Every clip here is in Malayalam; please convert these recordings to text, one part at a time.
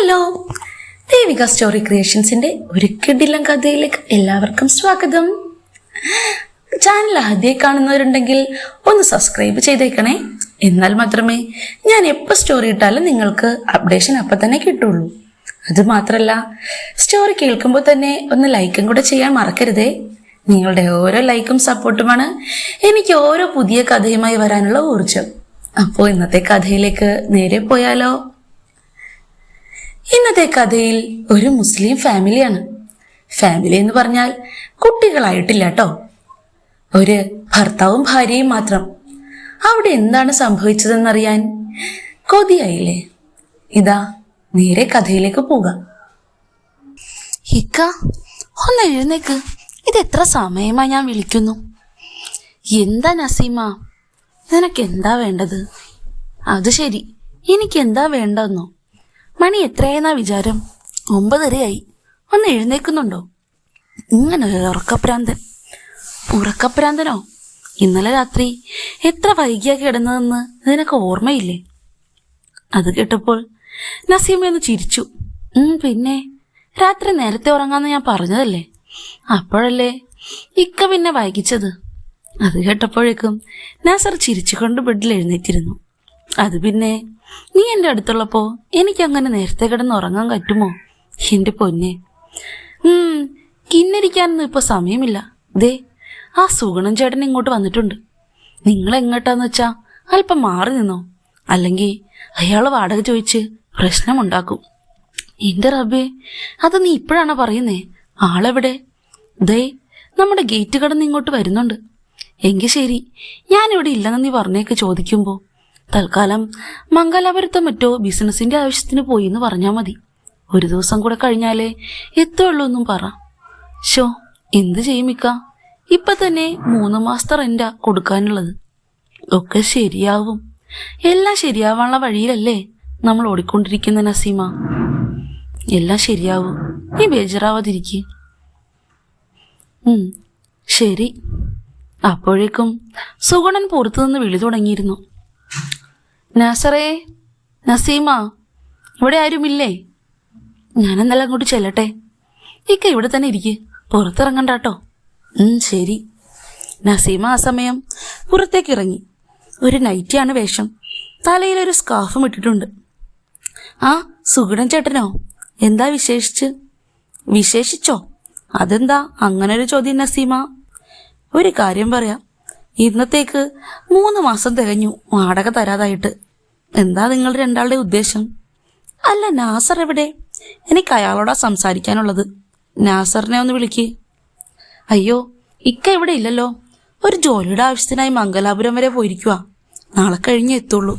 ഹലോ, ദേവിക സ്റ്റോറി ക്രിയേഷൻസിന്റെ ഒരു കിടിലം കഥയിലേക്ക് എല്ലാവർക്കും സ്വാഗതം. ചാനൽ ആദ്യമായി കാണുന്നവരുണ്ടെങ്കിൽ ഒന്ന് സബ്സ്ക്രൈബ് ചെയ്തേക്കണേ. എന്നാൽ മാത്രമേ ഞാൻ എപ്പോൾ സ്റ്റോറി ഇട്ടാലും നിങ്ങൾക്ക് അപ്ഡേഷൻ അപ്പം തന്നെ കിട്ടുള്ളൂ. അതുമാത്രമല്ല, സ്റ്റോറി കേൾക്കുമ്പോൾ തന്നെ ഒന്ന് ലൈക്കും കൂടെ ചെയ്യാൻ മറക്കരുതേ. നിങ്ങളുടെ ഓരോ ലൈക്കും സപ്പോർട്ടുമാണ് എനിക്ക് ഓരോ പുതിയ കഥയുമായി വരാനുള്ള ഊർജം. അപ്പോൾ ഇന്നത്തെ കഥയിലേക്ക് നേരെ പോയാലോ? ഇന്നത്തെ കഥയിൽ ഒരു മുസ്ലിം ഫാമിലിയാണ്. ഫാമിലി എന്ന് പറഞ്ഞാൽ കുട്ടികളായിട്ടില്ല കേട്ടോ, ഒരു ഭർത്താവും ഭാര്യയും മാത്രം. അവിടെ എന്താണ് സംഭവിച്ചതെന്നറിയാൻ കൊതിയായില്ലേ? ഇതാ നേരെ കഥയിലേക്ക് പോകാം. ഇക്ക, ഒന്ന് എഴുന്നേക്ക്. ഇതെത്ര സമയമായി ഞാൻ വിളിക്കുന്നു. എന്താ നസീമ, നിനക്കെന്താ വേണ്ടത്? അത് ശരി, എനിക്കെന്താ വേണ്ടെന്നോ? മണി എത്രയെന്നാ വിചാരം? 9:30 ഒന്ന് എഴുന്നേക്കുന്നുണ്ടോ? ഇങ്ങനെ ഒരു ഉറക്കപ്രാന്തനോ? ഇന്നലെ രാത്രി എത്ര വൈകിയാ കിടന്നതെന്ന് നിനക്ക് ഓർമ്മയില്ലേ? അത് കേട്ടപ്പോൾ നസീമ ഒന്ന് ചിരിച്ചു. പിന്നെ രാത്രി നേരത്തെ ഉറങ്ങാന്ന് ഞാൻ പറഞ്ഞതല്ലേ, അപ്പോഴല്ലേ ഇക്ക പിന്നെ വൈകിച്ചത്. അത് കേട്ടപ്പോഴേക്കും നാസർ ചിരിച്ചുകൊണ്ട് ബെഡിൽ എഴുന്നേറ്റിരുന്നു. അത് പിന്നെ നീ എൻ്റെ അടുത്തുള്ളപ്പോ എനിക്കങ്ങനെ നേരത്തെ കിടന്ന് ഉറങ്ങാൻ പറ്റുമോ എൻ്റെ പൊന്നെ? കിന്നിരിക്കാനൊന്നും ഇപ്പൊ സമയമില്ല. ദേ, ആ സുഗുണൻ ചേട്ടൻ ഇങ്ങോട്ട് വന്നിട്ടുണ്ട്. നിങ്ങൾ എങ്ങോട്ടാന്ന് വെച്ചാ അല്പം മാറി നിന്നോ, അല്ലെങ്കിൽ അയാൾ വാടക ചോദിച്ച് പ്രശ്നമുണ്ടാക്കും. എൻ്റെ റബ്ബേ, അത് നീ ഇപ്പോഴാണോ പറയുന്നേ? ആളെവിടെ? ദേ, നമ്മുടെ ഗേറ്റ് കടന്ന് ഇങ്ങോട്ട് വരുന്നുണ്ട്. എങ്കിൽ ശരി, ഞാനിവിടെ ഇല്ലെന്ന് നീ പറഞ്ഞേക്ക്. ചോദിക്കുമ്പോ തൽക്കാലം മംഗലാപുരത്തോ മറ്റോ ബിസിനസിന്റെ ആവശ്യത്തിന് പോയി എന്ന് പറഞ്ഞാൽ മതി. ഒരു ദിവസം കൂടെ കഴിഞ്ഞാലേ എത്തുള്ളൂ എന്നും പറ. ഷോ, എന്ത് ചെയ്യുമിക്ക? ഇപ്പൊ തന്നെ 3 മാസത്തെ റെന്റാ കൊടുക്കാനുള്ളത്. ഒക്കെ ശരിയാവും. എല്ലാം ശരിയാവാനുള്ള വഴിയിലല്ലേ നമ്മൾ ഓടിക്കൊണ്ടിരിക്കുന്ന നസീമ. എല്ലാം ശരിയാവും, നീ ബേജാറാവാതിരിക്കെ. ശരി. അപ്പോഴേക്കും സുഗുണൻ പുറത്തുനിന്ന് വിളി തുടങ്ങിയിരുന്നു. നാസറേ, നസീമ, ഇവിടെ ആരുമില്ലേ? ഞാനെന്നെല്ലാം അങ്ങോട്ട് ചെല്ലട്ടെ. ഇക്ക ഇവിടെ തന്നെ ഇരിക്ക്, പുറത്തിറങ്ങണ്ടാട്ടോ. ശരി. നസീമ ആ സമയം പുറത്തേക്ക് ഇറങ്ങി. ഒരു നൈറ്റിയാണ് വേഷം, തലയിലൊരു സ്കാർഫും ഇട്ടിട്ടുണ്ട്. ആ, സുഗുണൻ ചേട്ടനോ? എന്താ വിശേഷിച്ചോ? അതെന്താ അങ്ങനൊരു ചോദ്യം നസീമ? ഒരു കാര്യം പറയാം, ഇന്നത്തേക്ക് 3 മാസം തികഞ്ഞു വാടക തരാതായിട്ട്. എന്താ നിങ്ങൾ രണ്ടാളുടെ ഉദ്ദേശം? അല്ല, നാസർ എവിടെ? എനിക്ക് അയാളോടാ സംസാരിക്കാനുള്ളത്. നാസറിനെ ഒന്ന് വിളിക്ക്. അയ്യോ, ഇക്ക ഇവിടെ ഇല്ലല്ലോ. ഒരു ജോലിയുടെ ആവശ്യത്തിനായി മംഗലാപുരം വരെ പോയിരിക്കുക. നാളെ കഴിഞ്ഞേ എത്തുള്ളൂ.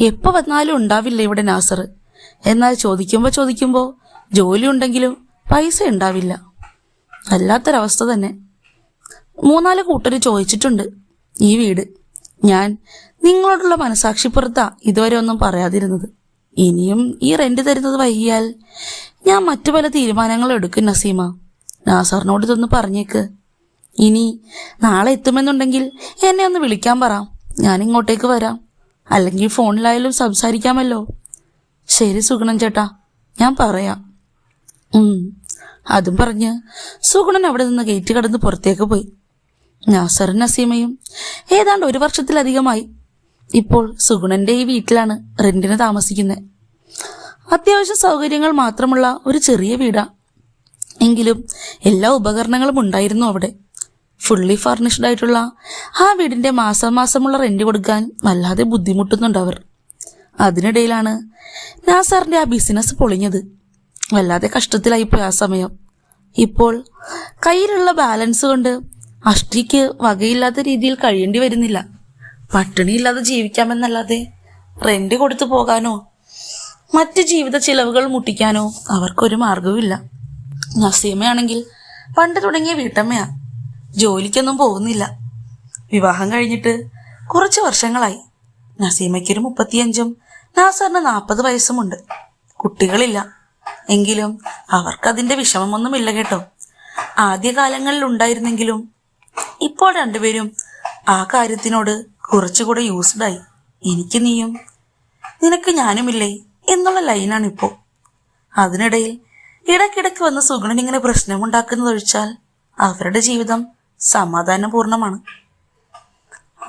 എപ്പോ വന്നാലും ഉണ്ടാവില്ല ഇവിടെ നാസർ. എന്നാൽ ചോദിക്കുമ്പോ ജോലി ഉണ്ടെങ്കിലും പൈസ ഉണ്ടാവില്ല. വല്ലാത്തൊരവസ്ഥ തന്നെ. 3-4 കൂട്ടർ ചോദിച്ചിട്ടുണ്ട് ഈ വീട്. ഞാൻ നിങ്ങളോടുള്ള മനസാക്ഷിപ്പുറത്താ ഇതുവരെ ഒന്നും പറയാതിരുന്നത്. ഇനിയും ഈ റെന്റ് തരുന്നത് വൈകിയാൽ ഞാൻ മറ്റു പല തീരുമാനങ്ങളും എടുക്കും നസീമ. നാസറിനോട് ഇതൊന്ന് പറഞ്ഞേക്ക്. ഇനി നാളെ എത്തുമെന്നുണ്ടെങ്കിൽ എന്നെ ഒന്ന് വിളിക്കാൻ പറ, ഞാൻ ഇങ്ങോട്ടേക്ക് വരാം. അല്ലെങ്കിൽ ഫോണിലായാലും സംസാരിക്കാമല്ലോ. ശരി സുഗുണൻ ചേട്ടാ, ഞാൻ പറയാം. അതും പറഞ്ഞ് സുഗുണൻ അവിടെ നിന്ന് ഗേറ്റ് കടന്ന് പുറത്തേക്ക് പോയി. നാസറും നസീമയും ഏതാണ്ട് 1 വർഷത്തിലധികമായി ഇപ്പോൾ സുഗുണന്റെ ഈ വീട്ടിലാണ് റെന്റിന് താമസിക്കുന്നത്. അത്യാവശ്യം സൗകര്യങ്ങൾ മാത്രമുള്ള ഒരു ചെറിയ വീടാ. എങ്കിലും എല്ലാ ഉപകരണങ്ങളും ഉണ്ടായിരുന്നു അവിടെ. ഫുള്ളി ഫർണിഷ്ഡ് ആയിട്ടുള്ള ആ വീടിന്റെ മാസമുള്ള റെന്റ് കൊടുക്കാൻ വല്ലാതെ ബുദ്ധിമുട്ടുന്നുണ്ട് അവർ. അതിനിടയിലാണ് നാസറിന്റെ ആ ബിസിനസ് പൊളിഞ്ഞത്. വല്ലാതെ കഷ്ടത്തിലായിപ്പോയി ആ സമയം. ഇപ്പോൾ കയ്യിലുള്ള ബാലൻസ് കൊണ്ട് അഷ്ടിക്ക് വകയില്ലാത്ത രീതിയിൽ കഴിയേണ്ടി വരുന്നില്ല. പട്ടിണിയില്ലാതെ ജീവിക്കാമെന്നല്ലാതെ റെന്റ് കൊടുത്തു പോകാനോ മറ്റ് ജീവിത ചിലവുകൾ മുട്ടിക്കാനോ അവർക്കൊരു മാർഗവുമില്ല. നസീമയാണെങ്കിൽ പണ്ട് തുടങ്ങിയ വീട്ടമ്മയാ, ജോലിക്കൊന്നും പോകുന്നില്ല. വിവാഹം കഴിഞ്ഞിട്ട് കുറച്ച് വർഷങ്ങളായി. നസീമയ്ക്കൊരു 35-ഉം നാസറിന് 40 വയസ്സുമുണ്ട്. കുട്ടികളില്ല. എങ്കിലും അവർക്കതിന്റെ വിഷമമൊന്നുമില്ല കേട്ടോ. ആദ്യകാലങ്ങളിൽ ഉണ്ടായിരുന്നെങ്കിലും ഇപ്പോൾ രണ്ടുപേരും ആ കാര്യത്തിനോട് കുറച്ചുകൂടെ യൂസ്ഡായി. എനിക്ക് നീയും നിനക്ക് ഞാനുമില്ലേ എന്നുള്ള ലൈനാണിപ്പോൾ. അതിനിടയിൽ ഇടയ്ക്കിടയ്ക്ക് വന്ന് സുഗുണൻ ഇങ്ങനെ പ്രശ്നമുണ്ടാക്കുന്നതൊഴിച്ചാൽ അവരുടെ ജീവിതം സമാധാനപൂർണമാണ്.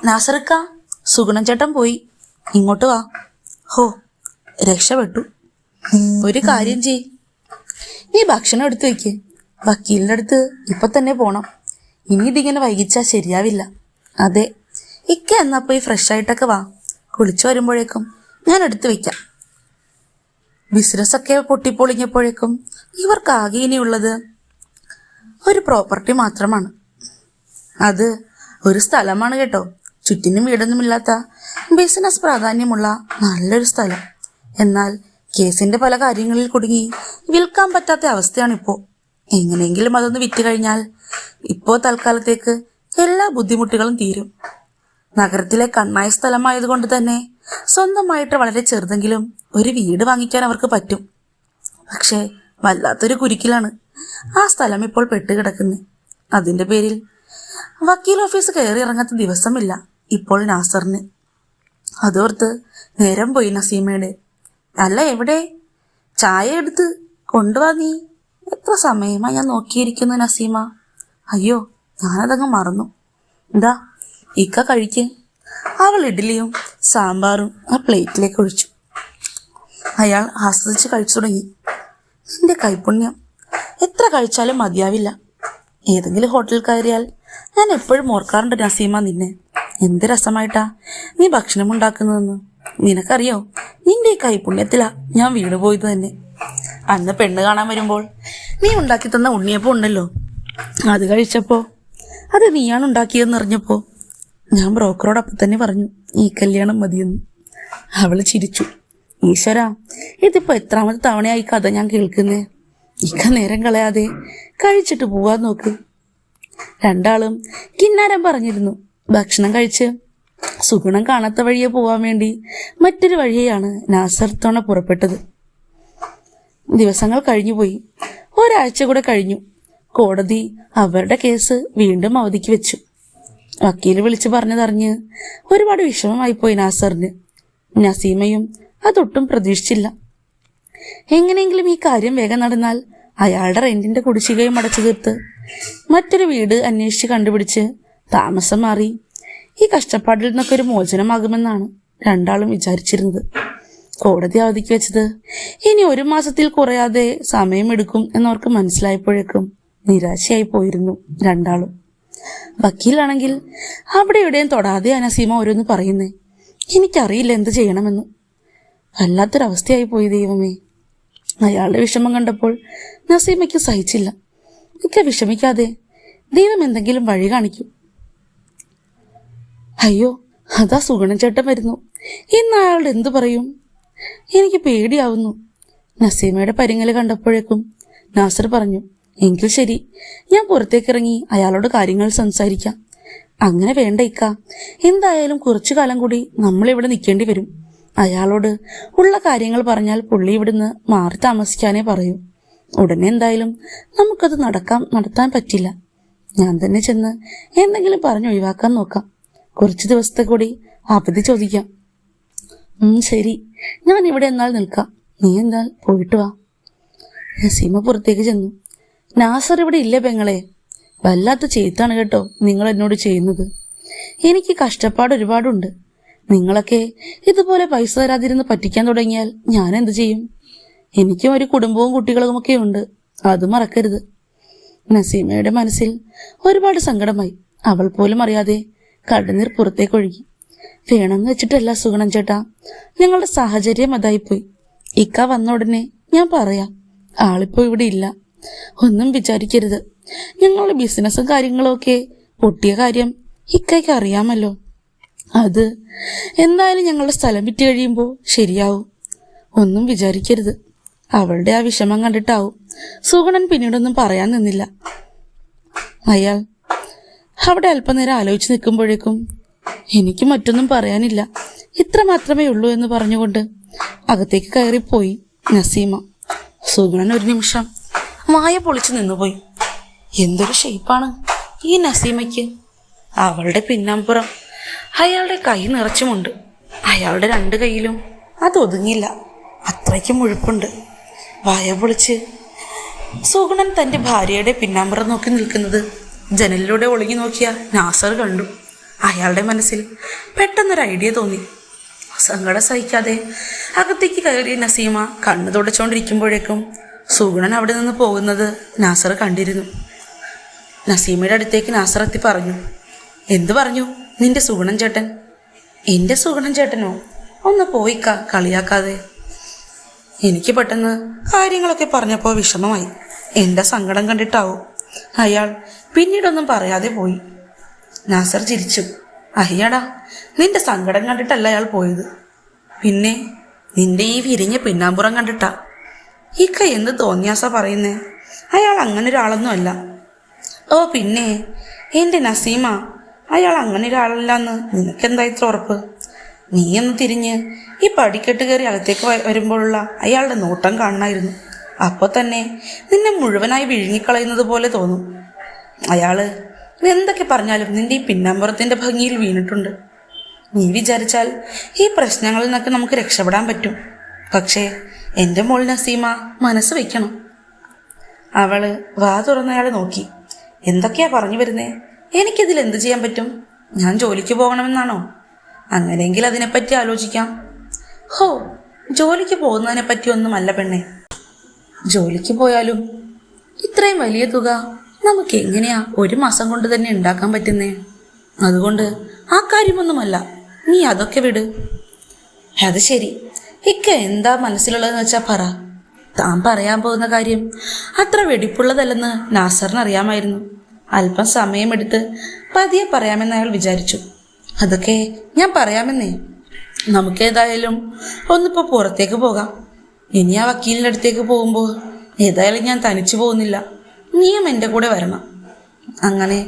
നാസറിക്ക, സുഗുണൻ ചേട്ടൻ പോയി, ഇങ്ങോട്ട് വാ. ഹോ, രക്ഷപ്പെട്ടു. ഒരു കാര്യം ചെയ്, നീ ഭക്ഷണം എടുത്തു വയ്ക്ക്. വക്കീലിൻ്റെ അടുത്ത് ഇപ്പൊ തന്നെ പോണം. ഇനി ഇതിങ്ങനെ വൈകിച്ചാൽ ശരിയാവില്ല. അതെ, ഇക്ക എന്നാ പോയി ഫ്രഷ് ആയിട്ടൊക്കെ വാ. കുളിച്ചു വരുമ്പോഴേക്കും ഞാൻ എടുത്തു വയ്ക്കാം. ബിസിനസ്സൊക്കെ പൊട്ടിപ്പൊളിഞ്ഞപ്പോഴേക്കും ഇവർക്കാകെ ഇനിയുള്ളത് ഒരു പ്രോപ്പർട്ടി മാത്രമാണ്. അത് ഒരു സ്ഥലമാണ് കേട്ടോ. ചുറ്റിനും വീടൊന്നുമില്ലാത്ത ബിസിനസ് പ്രാധാന്യമുള്ള നല്ലൊരു സ്ഥലം. എന്നാൽ കേസിന്റെ പല കാര്യങ്ങളിൽ കുടുങ്ങി വിൽക്കാൻ പറ്റാത്ത അവസ്ഥയാണിപ്പോൾ. എങ്ങനെയെങ്കിലും അതൊന്ന് വിറ്റ് കഴിഞ്ഞാൽ ഇപ്പോൾ തൽക്കാലത്തേക്ക് എല്ലാ ബുദ്ധിമുട്ടുകളും തീരും. നഗരത്തിലെ കണ്ണായ സ്ഥലമായതുകൊണ്ട് തന്നെ സ്വന്തമായിട്ട് വളരെ ചെറുതെങ്കിലും ഒരു വീട് വാങ്ങിക്കാൻ അവർക്ക് പറ്റും. പക്ഷേ വല്ലാത്തൊരു കുരുക്കിലാണ് ആ സ്ഥലം ഇപ്പോൾ പെട്ടുകിടക്കുന്നത്. അതിന്റെ പേരിൽ വക്കീൽ ഓഫീസ് കയറി ഇറങ്ങാത്ത ദിവസമില്ല ഇപ്പോൾ നാസറിന്. അതോർത്ത് നേരം പോയി നസീമയുടെ. അല്ല, എവിടെ? ചായ എടുത്ത് കൊണ്ടുവാ നീ. എത്ര സമയമായി ഞാൻ നോക്കിയിരിക്കുന്നു നസീമ. അയ്യോ, ഞാനതങ്ങ് മറന്നു. എന്താ ഇക്ക കഴിക്ക്. അവൾ ഇഡ്ഡലിയും സാമ്പാറും ആ പ്ലേറ്റിലേക്ക് ഒഴിച്ചു. അയാൾ ആസ്വദിച്ച് കഴിച്ചു തുടങ്ങി. നിന്റെ കൈപുണ്യം എത്ര കഴിച്ചാലും മതിയാവില്ല. ഏതെങ്കിലും ഹോട്ടലിൽ കയറിയാൽ ഞാൻ എപ്പോഴും ഓർക്കാറുണ്ട് നസീമ നിന്നെ. എന്ത് രസമായിട്ടാ നീ ഭക്ഷണം ഉണ്ടാക്കുന്നതെന്ന്. നിനക്കറിയോ, നിന്റെ ഈ കൈപുണ്യത്തിലാ ഞാൻ വീണുപോയത് തന്നെ. അന്ന് പെണ്ണ് കാണാൻ വരുമ്പോൾ നീ ഉണ്ടാക്കി തന്ന ഉണ്ണിയപ്പം ഉണ്ടല്ലോ, അത് കഴിച്ചപ്പോൾ അത് നീയാണ് ഉണ്ടാക്കിയതെന്ന് അറിഞ്ഞപ്പോൾ ഞാൻ ബ്രോക്കറോടൊപ്പം തന്നെ പറഞ്ഞു ഈ കല്യാണം മതിയെന്ന്. അവൾ ചിരിച്ചു. ഈശ്വര, ഇതിപ്പോ എത്രാമത്തെ തവണയായി കഥ ഞാൻ കേൾക്കുന്നേ. ഇക്ക നേരം കളയാതെ കഴിച്ചിട്ട് പോവാൻ നോക്ക്. രണ്ടാളും കിന്നാരം പറഞ്ഞിരുന്നു. ഭക്ഷണം കഴിച്ച് സുഗുണം കാണാത്ത വഴിയെ പോവാൻ വേണ്ടി മറ്റൊരു വഴിയെയാണ് നാസർ തവണ പുറപ്പെട്ടത്. ദിവസങ്ങൾ കഴിഞ്ഞുപോയി. ഒരാഴ്ച കൂടെ കഴിഞ്ഞു. കോടതി അവരുടെ കേസ് വീണ്ടും അവധിക്ക് വെച്ചു. വക്കീല് വിളിച്ചു പറഞ്ഞതറിഞ്ഞ് ഒരുപാട് വിഷമമായിപ്പോയി നാസറിന്. നസീമയും അതൊട്ടും പ്രതീക്ഷിച്ചില്ല. എങ്ങനെയെങ്കിലും ഈ കാര്യം വേഗം നടന്നാൽ അയാളുടെ റെന്റിന്റെ കുടിശ്ശികയും അടച്ചു തീർത്ത് മറ്റൊരു വീട് അന്വേഷിച്ച് കണ്ടുപിടിച്ച് താമസം മാറി ഈ കഷ്ടപ്പാടിൽ നിന്നൊക്കെ ഒരു മോചനമാകുമെന്നാണ് രണ്ടാളും വിചാരിച്ചിരുന്നത്. കോടതി അവധിക്ക് വെച്ചത് ഇനി 1 മാസത്തിൽ കുറയാതെ സമയമെടുക്കും എന്നവർക്ക് മനസ്സിലായപ്പോഴേക്കും നിരാശയായി പോയിരുന്നു രണ്ടാളും. വക്കീലാണെങ്കിൽ അവിടെ എവിടെയും തൊടാതെ നസീമ ഓരോന്ന് പറയുന്നേ. എനിക്കറിയില്ല എന്ത് ചെയ്യണമെന്ന്. വല്ലാത്തൊരവസ്ഥയായി പോയി ദൈവമേ. അയാളുടെ വിഷമം കണ്ടപ്പോൾ നസീമയ്ക്ക് സഹിച്ചില്ല. ഇക്ക വിഷമിക്കാതെ, ദൈവം എന്തെങ്കിലും വഴി കാണിക്കും. അയ്യോ, അതാ സുഗുണൻ ചേട്ടൻ വരുന്നു. ഇന്ന് അയാളുടെ എന്തു പറയും? എനിക്ക് പേടിയാവുന്നു. നസീമയുടെ പരിങ്ങല് കണ്ടപ്പോഴേക്കും നാസർ പറഞ്ഞു, എങ്കിൽ ശരി, ഞാൻ പുറത്തേക്കിറങ്ങി അയാളോട് കാര്യങ്ങൾ സംസാരിക്കാം. അങ്ങനെ വേണ്ട ഇക്ക, എന്തായാലും കുറച്ചു കാലം കൂടി നമ്മളിവിടെ നിൽക്കേണ്ടി വരും. അയാളോട് ഉള്ള കാര്യങ്ങൾ പറഞ്ഞാൽ പുള്ളി ഇവിടുന്ന് മാറി താമസിക്കാനേ പറയൂ. ഉടനെ എന്തായാലും നമുക്കത് നടത്താൻ പറ്റില്ല. ഞാൻ തന്നെ ചെന്ന് എന്തെങ്കിലും പറഞ്ഞ് ഒഴിവാക്കാൻ നോക്കാം. കുറച്ച് ദിവസത്തെ കൂടി അവധി ചോദിക്കാം. ശരി, ഞാൻ ഇവിടെ എന്നാൽ നിൽക്കാം. നീ എന്നാൽ പോയിട്ട് വാ. നസീമ പുറത്തേക്ക് ചെന്നു. നാസർ ഇവിടെ ഇല്ല പെങ്ങളെ. വല്ലാത്ത ചെയ്ത്താണ് കേട്ടോ നിങ്ങൾ എന്നോട് ചെയ്യുന്നത്. എനിക്ക് കഷ്ടപ്പാട് ഒരുപാടുണ്ട്. നിങ്ങളൊക്കെ ഇതുപോലെ പൈസ തരാതിരുന്ന് പറ്റിക്കാൻ തുടങ്ങിയാൽ ഞാൻ എന്ത് ചെയ്യും? എനിക്കും ഒരു കുടുംബവും കുട്ടികളും ഒക്കെ ഉണ്ട്, അത് മറക്കരുത്. നസീമയുടെ മനസ്സിൽ ഒരുപാട് സങ്കടമായി. അവൾ പോലും അറിയാതെ കണ്ണുനീർ പുറത്തേക്കൊഴുകി. വേണമെന്ന് വെച്ചിട്ടല്ല സുഗുണൻ ചേട്ടാ, ഞങ്ങളുടെ സാഹചര്യം അതായിപ്പോയി. ഇക്ക വന്ന ഉടനെ ഞാൻ പറയാം. ആളിപ്പോ ഇവിടെ ഇല്ല. ഒന്നും വിചാരിക്കരുത്. ഞങ്ങളുടെ ബിസിനസ്സും കാര്യങ്ങളും ഒക്കെ പൊട്ടിയ കാര്യം ഇക്കയ്ക്ക് അറിയാമല്ലോ. അത് എന്തായാലും ഞങ്ങളുടെ സ്ഥലം വിറ്റ് കഴിയുമ്പോൾ ശരിയാവും. ഒന്നും വിചാരിക്കരുത്. അവളുടെ ആ വിഷമം കണ്ടിട്ടാവും സുഗുണൻ പിന്നീടൊന്നും പറയാൻ നിന്നില്ല. അയാൾ അവിടെ അല്പനേരം ആലോചിച്ച് നിൽക്കുമ്പോഴേക്കും എനിക്ക് മറ്റൊന്നും പറയാനില്ല, ഇത്ര മാത്രമേ ഉള്ളൂ എന്ന് പറഞ്ഞുകൊണ്ട് അകത്തേക്ക് കയറിപ്പോയി നസീമ. സുഗുണൻ ഒരു നിമിഷം മായ പൊളിച്ചു നിന്നുപോയി. എന്തൊരു ഷേപ്പാണ് ഈ നസീമയ്ക്ക്. അവളുടെ പിന്നാമ്പുറം അയാളുടെ കൈ നിറച്ചുമുണ്ട്. അയാളുടെ 2 കൈയിലും അത് ഒതുങ്ങില്ല. അത്ര അത്രയ്ക്ക് മുഴുപ്പുണ്ട്. വായ പൊളിച്ച് സുഗുണൻ തൻ്റെ ഭാര്യയുടെ പിന്നാമ്പുറം നോക്കി നിൽക്കുന്നത് ജനലിലൂടെ ഒളിഞ്ഞു നോക്കിയ നാസർ കണ്ടു. അയാളുടെ മനസ്സിൽ പെട്ടെന്നൊരു ഐഡിയ തോന്നി. സങ്കടം സഹിക്കാതെ അകത്തേക്ക് കയറിയ നസീമ കണ്ണു തുടച്ചുകൊണ്ടിരിക്കുമ്പോഴേക്കും സുഗുണൻ അവിടെ നിന്ന് പോകുന്നത് നാസർ കണ്ടിരുന്നു. നസീമയുടെ അടുത്തേക്ക് നാസർ എത്തി പറഞ്ഞു, എന്തു പറഞ്ഞു നിന്റെ സുഗുണൻ ചേട്ടൻ? എൻ്റെ സുഗുണൻ ചേട്ടനോ? ഒന്ന് പോയിക്ക, കളിയാക്കാതെ. എനിക്ക് പെട്ടെന്ന് കാര്യങ്ങളൊക്കെ പറഞ്ഞപ്പോൾ വിഷമമായി. എൻ്റെ സങ്കടം കണ്ടിട്ടാവും അയാൾ പിന്നീടൊന്നും പറയാതെ പോയി. നാസർ ചിരിച്ചു. അയ്യടാ, നിന്റെ സങ്കടം കണ്ടിട്ടല്ല അയാൾ പോയത്, പിന്നെ നിന്റെ ഈ വിരിഞ്ഞ പിന്നാമ്പുറം കണ്ടിട്ടാ. ഇക്ക എന്ത് തോന്നിയാസ പറയുന്നേ? അയാൾ അങ്ങനെ ഒരാളൊന്നുമല്ല. ഓ പിന്നെ എൻ്റെ നസീമ, അയാൾ അങ്ങനെ ഒരാളല്ലെന്ന് നിനക്കെന്താ ഇത്ര ഉറപ്പ്? നീയൊന്ന് തിരിഞ്ഞ് ഈ പടിക്കെട്ട് കയറി അകത്തേക്ക് വരുമ്പോഴുള്ള അയാളുടെ നോട്ടം കാണണമായിരുന്നു. അപ്പോൾ തന്നെ നിന്നെ മുഴുവനായി വിഴുങ്ങിക്കളയുന്നത് പോലെ തോന്നും. അയാള് എന്തൊക്കെ പറഞ്ഞാലും നിന്റെ ഈ പിന്നാമ്പുറത്തിൻ്റെ ഭംഗിയിൽ വീണിട്ടുണ്ട്. നീ വിചാരിച്ചാൽ ഈ പ്രശ്നങ്ങളിൽ നിന്നൊക്കെ നമുക്ക് രക്ഷപ്പെടാൻ പറ്റും. പക്ഷേ എൻ്റെ മോൾ നസീമ മനസ്സ് വയ്ക്കണം. അവള് വാ തുറന്നയാളെ നോക്കി. എന്തൊക്കെയാ പറഞ്ഞു വരുന്നേ? എനിക്കിതിൽ എന്ത് ചെയ്യാൻ പറ്റും? ഞാൻ ജോലിക്ക് പോകണമെന്നാണോ? അങ്ങനെയെങ്കിൽ അതിനെപ്പറ്റി ആലോചിക്കാം. ഹോ, ജോലിക്ക് പോകുന്നതിനെ പറ്റിയൊന്നുമല്ല പെണ്ണെ. ജോലിക്ക് പോയാലും ഇത്രയും വലിയ തുക നമുക്ക് എങ്ങനെയാ ഒരു മാസം കൊണ്ട് തന്നെ ഉണ്ടാക്കാൻ പറ്റുന്നേ? അതുകൊണ്ട് ആ കാര്യമൊന്നുമല്ല, നീ അതൊക്കെ വിട്. അത് ശരി, ഇക്ക എന്താ മനസ്സിലുള്ളതെന്ന് വെച്ചാൽ പറ. താൻ പറയാൻ പോകുന്ന കാര്യം അത്ര വെടിപ്പുള്ളതല്ലെന്ന് നാസറിന് അറിയാമായിരുന്നു. അല്പം സമയമെടുത്ത് പതിയെ പറയാമെന്ന് അയാൾ വിചാരിച്ചു. അതൊക്കെ ഞാൻ പറയാമെന്നേ. നമുക്കേതായാലും ഒന്നിപ്പോൾ പുറത്തേക്ക് പോകാം. ഇനി ആ വക്കീലിൻ്റെ അടുത്തേക്ക് പോകുമ്പോൾ ഏതായാലും ഞാൻ തനിച്ചു പോകുന്നില്ല, നീയും എൻ്റെ കൂടെ വരണം. അങ്ങനെ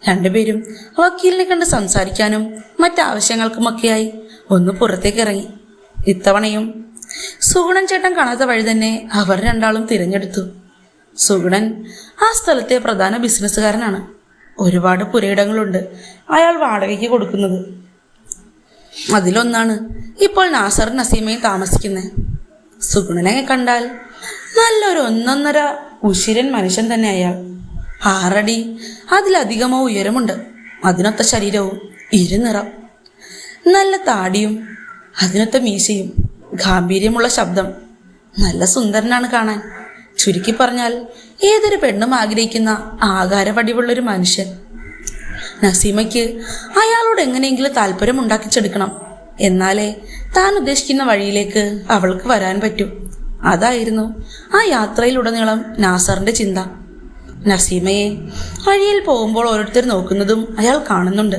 രണ്ടുപേരും വക്കീലിനെ കണ്ട് സംസാരിക്കാനും മറ്റാവശ്യങ്ങൾക്കുമൊക്കെയായി ഒന്ന് പുറത്തേക്ക് ഇറങ്ങി. ഇത്തവണയും സുഗുണൻ ചേട്ടൻ കാണാത്ത വഴി തന്നെ അവർ രണ്ടാളും തിരഞ്ഞെടുത്തു. സുഗുണൻ ആ സ്ഥലത്തെ പ്രധാന ബിസിനസ്സുകാരനാണ്. ഒരുപാട് പുരയിടങ്ങളുണ്ട് അയാൾ വാടകയ്ക്ക് കൊടുക്കുന്നത്. അതിലൊന്നാണ് ഇപ്പോൾ നാസറും നസീമയും താമസിക്കുന്നത്. സുഗുണനെ കണ്ടാൽ നല്ലൊരു ഒന്നൊന്നര ഉശിരൻ മനുഷ്യൻ തന്നെ അയാൾ. 6 അടി അതിലധികമോ ഉയരമുണ്ട്. അതിനൊത്ത ശരീരവും ഇരുനിറം, നല്ല താടിയും അതിനൊത്ത മീശയും, ഗാംഭീര്യമുള്ള ശബ്ദം. നല്ല സുന്ദരനാണ് കാണാൻ. ചുരുക്കി പറഞ്ഞാൽ ഏതൊരു പെണ്ണും ആഗ്രഹിക്കുന്ന ആകാരവടിവുള്ളൊരു മനുഷ്യൻ. നസീമയ്ക്ക് അയാളോട് എങ്ങനെയെങ്കിലും താല്പര്യം ഉണ്ടാക്കിച്ചെടുക്കണം. എന്നാലേ താൻ ഉദ്ദേശിക്കുന്ന വഴിയിലേക്ക് അവൾക്ക് വരാൻ പറ്റൂ. അതായിരുന്നു ആ യാത്രയിലുടനീളം നാസറിന്റെ ചിന്ത. നസീമയെ വഴിയിൽ പോകുമ്പോൾ ഓരോരുത്തർ നോക്കുന്നതും അയാൾ കാണുന്നുണ്ട്.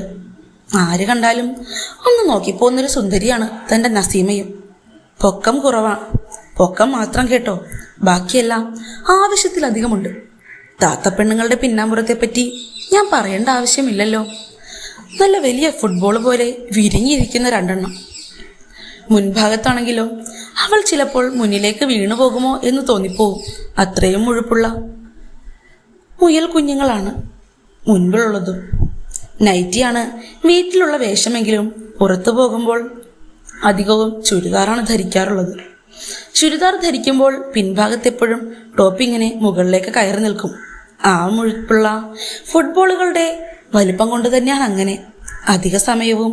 ആര് കണ്ടാലും ഒന്ന് നോക്കിപ്പോകുന്നൊരു സുന്ദരിയാണ് തൻ്റെ നസീമയും. പൊക്കം കുറവാണ്. പൊക്കം മാത്രം കേട്ടോ, ബാക്കിയെല്ലാം ആവശ്യത്തിലധികമുണ്ട്. താത്തപ്പെണ്ണുങ്ങളുടെ പിന്നാമ്പുറത്തെപ്പറ്റി ഞാൻ പറയേണ്ട ആവശ്യമില്ലല്ലോ. നല്ല വലിയ ഫുട്ബോൾ പോലെ വിരിഞ്ഞിരിക്കുന്ന 2 എണ്ണം. മുൻഭാഗത്താണെങ്കിലോ അവൾ ചിലപ്പോൾ മുന്നിലേക്ക് വീണു പോകുമോ എന്ന് തോന്നിപ്പോവും. അത്രയും മുഴുപ്പുള്ള മുയൽ കുഞ്ഞുങ്ങളാണ് മുൻപിലുള്ളതും. നൈറ്റിയാണ് വീട്ടിലുള്ള വേഷമെങ്കിലും പുറത്തു പോകുമ്പോൾ അധികവും ചുരിദാറാണ് ധരിക്കാറുള്ളത്. ചുരിദാർ ധരിക്കുമ്പോൾ പിൻഭാഗത്തെപ്പോഴും ടോപ്പിങ്ങിനെ മുകളിലേക്ക് കയറി നിൽക്കും. ആ മുഴുപ്പുള്ള ഫുട്ബോളുകളുടെ വലിപ്പം കൊണ്ട് തന്നെയാണ് അങ്ങനെ. അധിക സമയവും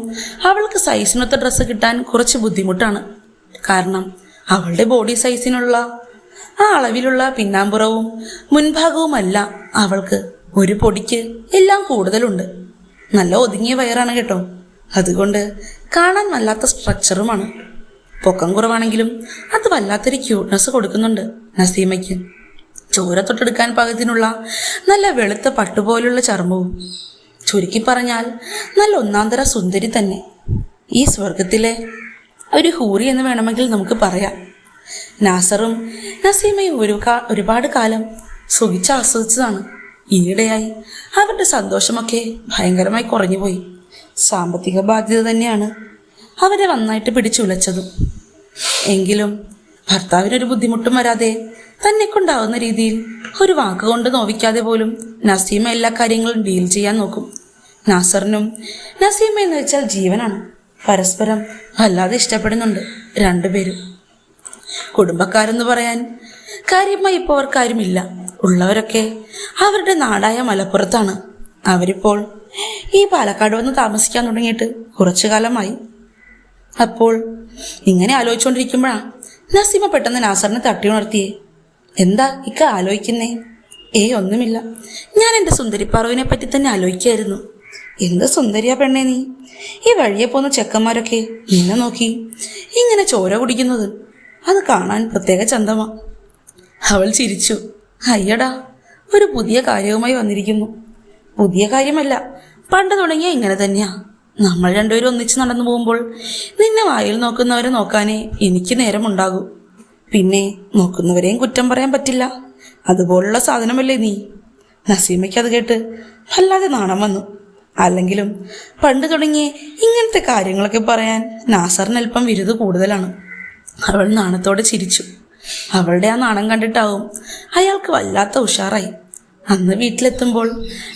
അവൾക്ക് സൈസിനൊത്ത ഡ്രസ്സ് കിട്ടാൻ കുറച്ച് ബുദ്ധിമുട്ടാണ്. കാരണം അവളുടെ ബോഡി സൈസിനുള്ള ആ അളവിലുള്ള പിന്നാമ്പുറവും മുൻഭാഗവുമല്ല അവൾക്ക്. ഒരു പൊടിക്ക് എല്ലാം കൂടുതലുണ്ട്. നല്ല ഒതുങ്ങിയ വയറാണ് കേട്ടോ. അതുകൊണ്ട് കാണാൻ വല്ലാത്ത സ്ട്രക്ചറുമാണ്. പൊക്കം കുറവാണെങ്കിലും അത് വല്ലാത്തൊരു ക്യൂട്ട്നെസ് കൊടുക്കുന്നുണ്ട് നസീമയ്ക്ക്. ചോര തൊട്ടെടുക്കാൻ പാകത്തിനുള്ള നല്ല വെളുത്ത പട്ടുപോലുള്ള ചർമ്മവും. ചുരുക്കി പറഞ്ഞാൽ നല്ല ഒന്നാന്തര സുന്ദരി തന്നെ. ഈ സ്വർഗത്തിലെ ഒരു ഹൂറി എന്ന് വേണമെങ്കിൽ നമുക്ക് പറയാം. നാസറും നസീമയും ഒരുപാട് കാലം സുഖിച്ച് ആസ്വദിച്ചതാണ്. ഈയിടെയായി അവരുടെ സന്തോഷമൊക്കെ ഭയങ്കരമായി കുറഞ്ഞുപോയി. സാമ്പത്തിക ബാധ്യത തന്നെയാണ് അവരെ നന്നായിട്ട് പിടിച്ചുലച്ചതും. എങ്കിലും ഭർത്താവിനൊരു ബുദ്ധിമുട്ടും വരാതെ തന്നെ കൊണ്ടാവുന്ന രീതിയിൽ ഒരു വാക്കുകൊണ്ട് നോവിക്കാതെ പോലും നസീമ എല്ലാ കാര്യങ്ങളും ഡീൽ ചെയ്യാൻ നോക്കും. നാസറിനും നസീമ എന്ന് വെച്ചാൽ ജീവനാണ്. പരസ്പരം വല്ലാതെ ഇഷ്ടപ്പെടുന്നുണ്ട് രണ്ടുപേരും. കുടുംബക്കാരെന്ന് പറയാൻ കാര്യമായി ഇപ്പോൾ അവർക്കാരുമില്ല. ഉള്ളവരൊക്കെ അവരുടെ നാടായ മലപ്പുറത്താണ്. അവരിപ്പോൾ ഈ പാലക്കാട് വന്ന് താമസിക്കാൻ തുടങ്ങിയിട്ട് കുറച്ചു കാലമായി. അപ്പോൾ ഇങ്ങനെ ആലോചിച്ചുകൊണ്ടിരിക്കുമ്പോഴാണ് നസീമ പെട്ടെന്ന് നാസറിനെ തട്ടി ഉണർത്തിയേ. എന്താ ഇക്ക ആലോചിക്കുന്നേ? ഒന്നുമില്ല, ഞാൻ എൻ്റെ സുന്ദരിപ്പാറുവിനെ പറ്റി തന്നെ ആലോചിക്കായിരുന്നു. എന്ത് സുന്ദരിയാ പെണ്ണേ നീ! ഈ വഴിയെ പോകുന്ന ചെക്കന്മാരൊക്കെ നിന്നെ നോക്കി ഇങ്ങനെ ചോര കുടിക്കുന്നത് അത് കാണാൻ പ്രത്യേക ചന്തമാ. അവൾ ചിരിച്ചു. അയ്യടാ, ഒരു പുതിയ കാര്യവുമായി വന്നിരിക്കുന്നു. പുതിയ കാര്യമല്ല, പണ്ട് തുടങ്ങിയ ഇങ്ങനെ തന്നെയാ. നമ്മൾ രണ്ടുപേരും ഒന്നിച്ച് നടന്നു പോകുമ്പോൾ നിന്നെ വായിൽ നോക്കുന്നവരെ നോക്കാനേ എനിക്ക് നേരമുണ്ടാകൂ. പിന്നെ നോക്കുന്നവരെയും കുറ്റം പറയാൻ പറ്റില്ല. അതുപോലുള്ള സാധനമല്ലേ നീ. നസീമയ്ക്ക് അത് കേട്ട് വല്ലാതെ നാണം വന്നു. അല്ലെങ്കിലും പണ്ട് തുടങ്ങിയ ഇങ്ങനത്തെ കാര്യങ്ങളൊക്കെ പറയാൻ നാസറിന് അല്പം വിരുത് കൂടുതലാണ്. അവൾ നാണത്തോടെ ചിരിച്ചു. അവളുടെ ആ നാണം കണ്ടിട്ടാവും അയാൾക്ക് വല്ലാത്ത ഉഷാറായി. അന്ന് വീട്ടിലെത്തുമ്പോൾ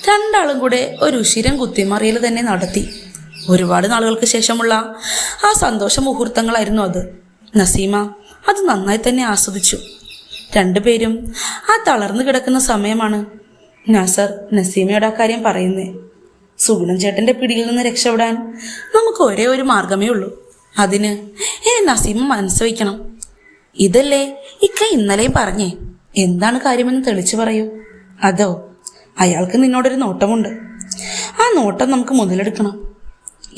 രണ്ടാളും കൂടെ ഒരു ഉശിരം കുത്തിമറിയൽ തന്നെ നടത്തി. ഒരുപാട് നാളുകൾക്ക് ശേഷമുള്ള ആ സന്തോഷ മുഹൂർത്തങ്ങളായിരുന്നു അത്. നസീമ അത് നന്നായി തന്നെ ആസ്വദിച്ചു. രണ്ടുപേരും ആ തളർന്നു കിടക്കുന്ന സമയമാണ് നാസർ നസീമയുടെ ആ കാര്യം പറയുന്നേ. സുഗുണൻ ചേട്ടന്റെ പിടിയിൽ നിന്ന് രക്ഷപ്പെടാൻ നമുക്ക് ഒരേ ഒരു മാർഗമേ ഉള്ളൂ. അതിന് ഇനി നസീമ മനസ്സ് വയ്ക്കണം. ഇതല്ലേ ഇക്ക ഇന്നലെയും പറഞ്ഞേ. എന്താണ് കാര്യമെന്ന് തെളിച്ചു പറയൂ. അതോ, അയാൾക്ക് നിന്നോടൊരു നോട്ടമുണ്ട്. ആ നോട്ടം നമുക്ക് മുതലെടുക്കണം.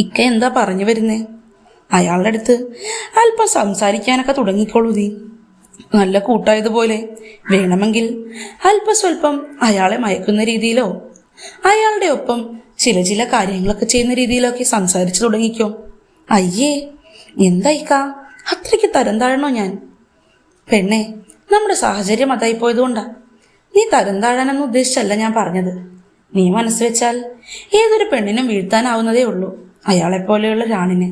ഇക്ക എന്താ പറഞ്ഞു വരുന്നേ? അയാളുടെ അടുത്ത് അല്പം സംസാരിക്കാനൊക്കെ തുടങ്ങിക്കോളൂ നീ. നല്ല കൂട്ടായതുപോലെ വേണമെങ്കിൽ അല്പസ്വല്പം അയാളെ മയക്കുന്ന രീതിയിലോ അയാളുടെ ഒപ്പം ചില കാര്യങ്ങളൊക്കെ ചെയ്യുന്ന രീതിയിലൊക്കെ സംസാരിച്ചു തുടങ്ങിക്കോ. അയ്യേ, എന്തായിക്ക അത്രയ്ക്ക് തരം താഴണോ ഞാൻ? പെണ്ണെ, നമ്മുടെ സാഹചര്യം അതായി പോയതുകൊണ്ടാ. നീ തരം താഴാനെന്ന് ഉദ്ദേശിച്ചല്ല ഞാൻ പറഞ്ഞത്. നീ മനസ്സ് വെച്ചാൽ ഏതൊരു പെണ്ണിനും വീഴ്ത്താനാവുന്നതേ ഉള്ളൂ അയാളെപ്പോലെയുള്ള ഒരാണിനെ.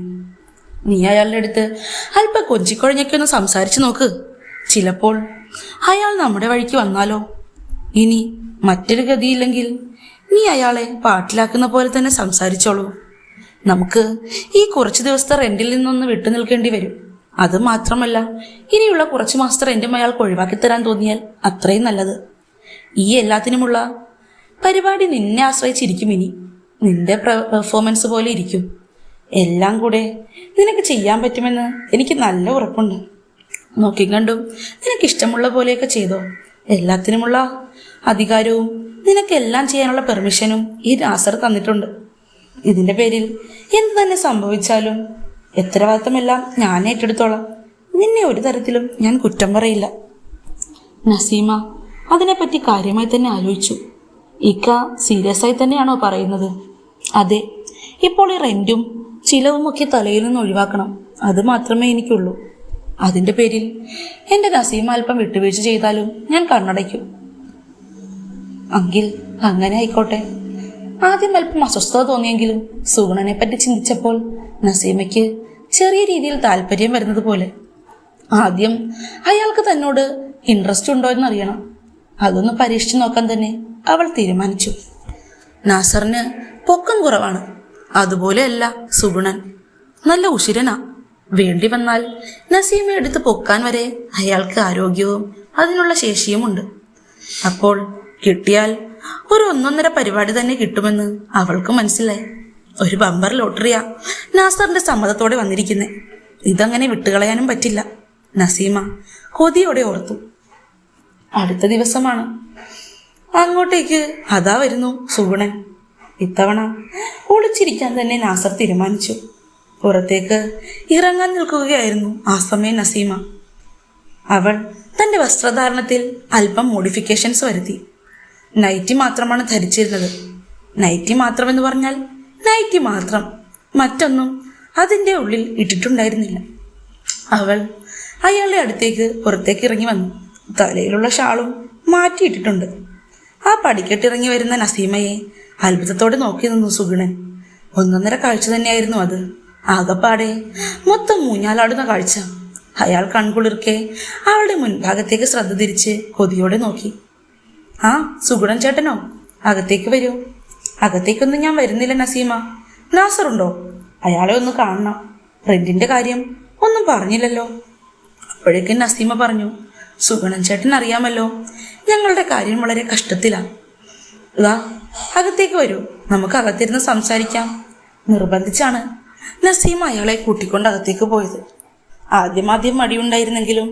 നീ അയാളുടെ അടുത്ത് അല്പം കൊഞ്ചിക്കൊഴഞ്ഞൊക്കെ ഒന്ന് സംസാരിച്ചു നോക്ക്. ചിലപ്പോൾ അയാൾ നമ്മുടെ വഴിക്ക് വന്നാലോ. ഇനി മറ്റൊരു ഗതിയില്ലെങ്കിൽ നീ അയാളെ പാട്ടിലാക്കുന്ന പോലെ തന്നെ സംസാരിച്ചോളൂ. നമുക്ക് ഈ കുറച്ച് ദിവസത്തെ റെന്റിൽ നിന്നൊന്ന് വിട്ടു നിൽക്കേണ്ടി വരും. അത് മാത്രമല്ല, ഇനിയുള്ള കുറച്ച് മാസത്തെ റെന്റും അയാൾക്ക് ഒഴിവാക്കി തരാൻ തോന്നിയാൽ അത്രയും നല്ലത്. ഈ എല്ലാത്തിനുമുള്ള പരിപാടി നിന്നെ ആശ്രയിച്ചിരിക്കും. ഇനി നിന്റെ പെർഫോമൻസ് പോലെ ഇരിക്കും. എല്ലാം കൂടെ നിനക്ക് ചെയ്യാൻ പറ്റുമെന്ന് എനിക്ക് നല്ല ഉറപ്പുണ്ട്. നോക്കിക്കണ്ടും നിനക്കിഷ്ടമുള്ള പോലെയൊക്കെ ചെയ്തോ. എല്ലാത്തിനുമുള്ള അധികാരവും നിനക്കെല്ലാം ചെയ്യാനുള്ള പെർമിഷനും ഈ നാസർ തന്നിട്ടുണ്ട്. ഇതിന്റെ പേരിൽ എന്ത് തന്നെ സംഭവിച്ചാലും ഉത്തരവാദിത്തമെല്ലാം ഞാൻ ഏറ്റെടുത്തോളാം. നിന്നെ ഒരു തരത്തിലും ഞാൻ കുറ്റം പറയില്ല. നസീമ അതിനെപ്പറ്റി കാര്യമായി തന്നെ ആലോചിച്ചു. ഇക്ക സീരിയസ് ആയി തന്നെയാണോ പറയുന്നത്? അതെ, ഇപ്പോൾ ഈ റെന്റും ചിലവുമൊക്കെ തലയിൽ നിന്ന് ഒഴിവാക്കണം. അത് മാത്രമേ എനിക്കുള്ളൂ. അതിന്റെ പേരിൽ എൻ്റെ നസീമ അല്പം വിട്ടുവീഴ്ച ചെയ്താലും ഞാൻ കണ്ണടയ്ക്കും. എങ്കിൽ അങ്ങനെ ആയിക്കോട്ടെ. ആദ്യം അല്പം അസ്വസ്ഥത തോന്നിയെങ്കിലും സുഗുണനെ പറ്റി ചിന്തിച്ചപ്പോൾ നസീമയ്ക്ക് ചെറിയ രീതിയിൽ താല്പര്യം വരുന്നത് പോലെ. ആദ്യം അയാൾക്ക് തന്നോട് ഇൻട്രസ്റ്റ് ഉണ്ടോ എന്നറിയണം. അതൊന്ന് പരീക്ഷിച്ചു നോക്കാൻ തന്നെ അവൾ തീരുമാനിച്ചു. നാസറിന് പൊക്കം കുറവാണ്. അതുപോലെയല്ല സുഗുണൻ. നല്ല ഉശിരനാ. വേണ്ടി വന്നാൽ നസീമ എടുത്ത് പൊക്കാൻ വരെ അയാൾക്ക് ആരോഗ്യവും അതിനുള്ള ശേഷിയുമുണ്ട്. അപ്പോൾ കിട്ടിയാൽ ഒരു 1.5 പരിപാടി തന്നെ കിട്ടുമെന്ന് അവൾക്ക് മനസ്സിലായി. ഒരു ബമ്പർ ലോട്ടറിയാ നാസറിന്റെ സമ്മതത്തോടെ വന്നിരിക്കുന്നേ. ഇതങ്ങനെ വിട്ടുകളയാനും പറ്റില്ല. നസീമ കൊതിയോടെ ഓർത്തു. അടുത്ത ദിവസമാണ്. അങ്ങോട്ടേക്ക് അതാ വരുന്നു സുഗുണൻ. ഇത്തവണ ഒളിച്ചിരിക്കാൻ തന്നെ നാസർ തീരുമാനിച്ചു. പുറത്തേക്ക് ഇറങ്ങാൻ നിൽക്കുകയായിരുന്നു ആ സമയം നസീമ. അവൾ തന്റെ വസ്ത്രധാരണത്തിൽ അല്പം മോഡിഫിക്കേഷൻസ് വരുത്തി. നൈറ്റി മാത്രമാണ് ധരിച്ചിരുന്നത്. നൈറ്റി മാത്രമെന്ന് പറഞ്ഞാൽ നൈറ്റി മാത്രം, മറ്റൊന്നും അതിൻ്റെ ഉള്ളിൽ ഇട്ടിട്ടുണ്ടായിരുന്നില്ല. അവൾ അയാളുടെ അടുത്തേക്ക് പുറത്തേക്ക് ഇറങ്ങി വന്നു. തലയിലുള്ള ഷാളും മാറ്റിയിട്ടിട്ടുണ്ട്. ആ പടിക്കെട്ടിറങ്ങി വരുന്ന നസീമയെ അത്ഭുതത്തോടെ നോക്കി നിന്നു സുഗുണൻ. 1.5 കാഴ്ച തന്നെയായിരുന്നു അത്. ആകപ്പാടെ മൊത്തം മൂഞ്ഞാലാടുന്ന കാഴ്ച. അയാൾ കൺകുളിർക്കെ അവളുടെ മുൻഭാഗത്തേക്ക് ശ്രദ്ധ തിരിച്ച് കൊതിയോടെ നോക്കി. ആ, സുഗുണൻ ചേട്ടനോ? അകത്തേക്ക് വരൂ. അകത്തേക്കൊന്നും ഞാൻ വരുന്നില്ല നസീമ. നാസറുണ്ടോ? അയാളെ ഒന്ന് കാണണം. റെന്റിന്റെ കാര്യം ഒന്നും പറഞ്ഞില്ലല്ലോ. അപ്പോഴേക്കും നസീമ പറഞ്ഞു, സുഗുണൻ ചേട്ടൻ അറിയാമല്ലോ, ഞങ്ങളുടെ കാര്യം വളരെ കഷ്ടത്തിലാണ്. ഇതാ അകത്തേക്ക് വരൂ, നമുക്ക് അകത്തിരുന്ന് സംസാരിക്കാം. നിർബന്ധിച്ചാണ് നസീമ അയാളെ കൂട്ടിക്കൊണ്ട് അകത്തേക്ക് പോയത്. ആദ്യം മടിയുണ്ടായിരുന്നെങ്കിലും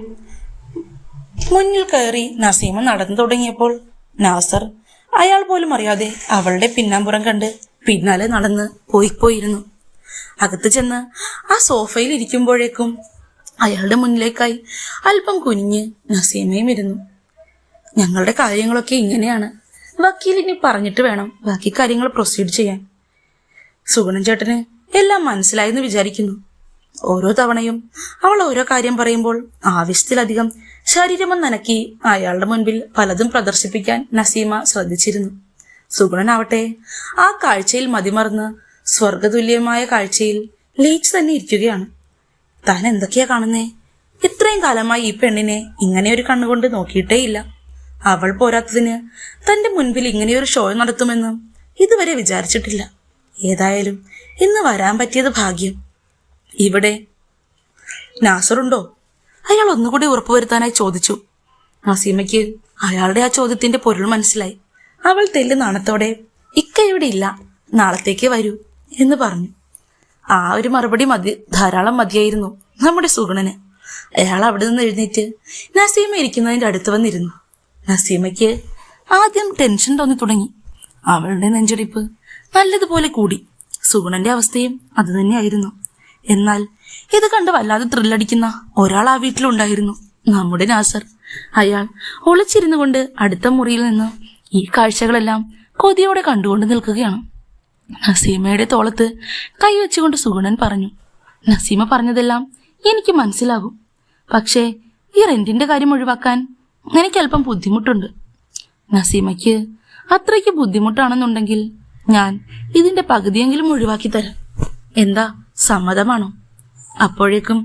മുന്നിൽ കയറി നസീമ നടന്നു തുടങ്ങിയപ്പോൾ നാസർ അയാൾ പോലും അറിയാതെ അവളുടെ പിന്നാമ്പുറം കണ്ട് പിന്നാലെ നടന്ന് പോയിരുന്നു. അകത്ത് ചെന്ന് ആ സോഫയിൽ ഇരിക്കുമ്പോഴേക്കും അയാളുടെ മുന്നിലേക്കായി അല്പം കുനിഞ്ഞ് നസീമയും ഇരുന്നു. ഞങ്ങളുടെ കാര്യങ്ങളൊക്കെ ഇങ്ങനെയാണ്. വക്കീലിനി പറഞ്ഞിട്ട് വേണം ബാക്കി കാര്യങ്ങൾ പ്രൊസീഡ് ചെയ്യാൻ. സുഗുണൻ ചേട്ടന് എല്ലാം മനസ്സിലായെന്ന് വിചാരിക്കുന്നു. ഓരോ തവണയും അവൾ ഓരോ കാര്യം പറയുമ്പോൾ ആവശ്യത്തിലധികം ശരീരമൊന്നനക്കി അയാളുടെ മുൻപിൽ പലതും പ്രദർശിപ്പിക്കാൻ നസീമ ശ്രദ്ധിച്ചിരുന്നു. സുഗുണനാവട്ടെ ആ കാഴ്ചയിൽ മതിമറന്ന് സ്വർഗതുല്യമായ കാഴ്ചയിൽ ലയിച്ചു തന്നെ ഇരിക്കുകയാണ്. താൻ എന്തൊക്കെയാ കാണുന്നേ? ഇത്രയും കാലമായി ഈ പെണ്ണിനെ ഇങ്ങനെ ഒരു കണ്ണുകൊണ്ട് നോക്കിയിട്ടേയില്ല. അവൾ പോരാത്തതിന് തന്റെ മുൻപിൽ ഇങ്ങനെയൊരു ഷോ നടത്തുമെന്ന് ഇതുവരെ വിചാരിച്ചിട്ടില്ല. ഏതായാലും ഇന്ന് വരാൻ പറ്റിയത് ഭാഗ്യം. ഇവിടെ നാസറുണ്ടോ? അയാൾ ഒന്നുകൂടി ഉറപ്പുവരുത്താനായി ചോദിച്ചു. നസീമയ്ക്ക് അയാളുടെ ആ ചോദ്യത്തിന്റെ പൊരുൾ മനസ്സിലായി. അവൾ തെല്ല് നാണത്തോടെ ഇക്ക ഇവിടെ ഇല്ല, നാളത്തേക്ക് വരൂ എന്ന് പറഞ്ഞു. ആ ഒരു മറുപടി ധാരാളം മതിയായിരുന്നു നമ്മുടെ സുഗുണന്. അയാൾ അവിടെ നിന്ന് എഴുന്നേറ്റ് നസീമ ഇരിക്കുന്നതിന്റെ അടുത്ത് വന്നിരുന്നു. നസീമയ്ക്ക് ആദ്യം ടെൻഷൻ തോന്നി തുടങ്ങി. അവളുടെ നെഞ്ചടിപ്പ് നല്ലതുപോലെ കൂടി. സുഗുണന്റെ അവസ്ഥയും അതുതന്നെയായിരുന്നു. എന്നാൽ ഇത് കണ്ട് വല്ലാതെ ത്രില്ലടിക്കുന്ന ഒരാൾ ആ വീട്ടിലുണ്ടായിരുന്നു, നമ്മുടെ നാസർ. അയാൾ ഒളിച്ചിരുന്നു കൊണ്ട് അടുത്ത മുറിയിൽ നിന്ന് ഈ കാഴ്ചകളെല്ലാം കൊതിയോടെ കണ്ടുകൊണ്ട് നിൽക്കുകയാണ്. നസീമയുടെ തോളത്ത് കൈവച്ചുകൊണ്ട് സുഗുണൻ പറഞ്ഞു, നസീമ പറഞ്ഞതെല്ലാം എനിക്ക് മനസ്സിലാകും. പക്ഷേ ഈ റെന്റിന്റെ കാര്യം ഒഴിവാക്കാൻ എനിക്കല്പം ബുദ്ധിമുട്ടുണ്ട്. നസീമയ്ക്ക് അത്രയ്ക്ക് ബുദ്ധിമുട്ടാണെന്നുണ്ടെങ്കിൽ ഞാൻ ഇതിന്റെ പകുതിയെങ്കിലും ഒഴിവാക്കി തരാം. എന്താ, സമ്മതമാണോ? അപ്പോഴേക്കും